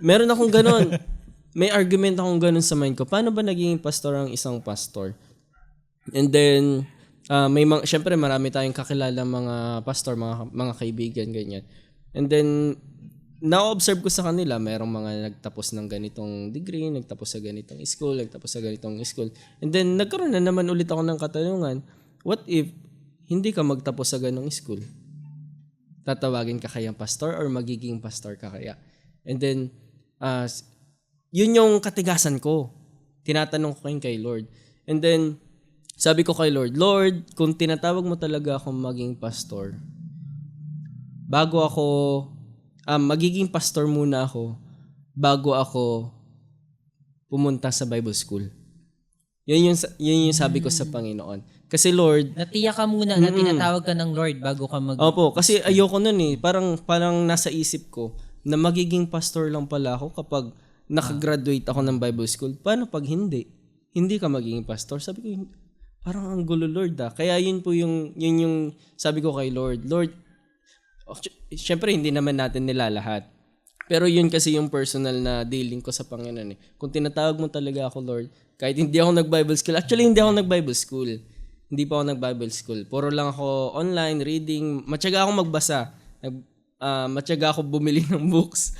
Meron akong ganun. May argument akong ganun sa mind ko. Paano ba naging pastor ang isang pastor? And then, syempre marami tayong kakilala mga pastor, mga kaibigan, ganyan. And then, na-observe ko sa kanila, mayroong mga nagtapos ng ganitong degree, nagtapos sa ganitong school, nagtapos sa ganitong school. And then, nagkaroon na naman ulit ako ng katanungan, what if hindi ka magtapos sa ganong school? Tatawagin ka kayang pastor or magiging pastor ka kaya? And then, yun yung katigasan ko. Tinatanong ko kay Lord. And then, sabi ko kay Lord, Lord, kung tinatawag mo talaga akong maging pastor, bago ako, magiging pastor muna ako, bago ako pumunta sa Bible school. Yun yung sabi ko sa Panginoon. Kasi Lord, Natiyak ka muna na tinatawag ka ng Lord bago ka Opo, kasi ayoko nun eh. Parang nasa isip ko na magiging pastor lang pala ako kapag nakagraduate ako ng Bible school. Paano pag hindi? Hindi ka magiging pastor? Sabi ko, parang ang gulo Lord ah. Kaya yun yung sabi ko kay Lord. Lord, syempre hindi naman natin nila lahat. Pero yun kasi yung personal na dealing ko sa Panginoon eh. Kung tinatawag mo talaga ako Lord, kahit hindi ako nag-Bible school. Actually, hindi ako nag-Bible school. Hindi pa ako nag-Bible school. Puro lang ako online, reading. Matyaga ako magbasa. Matyaga ako bumili ng books.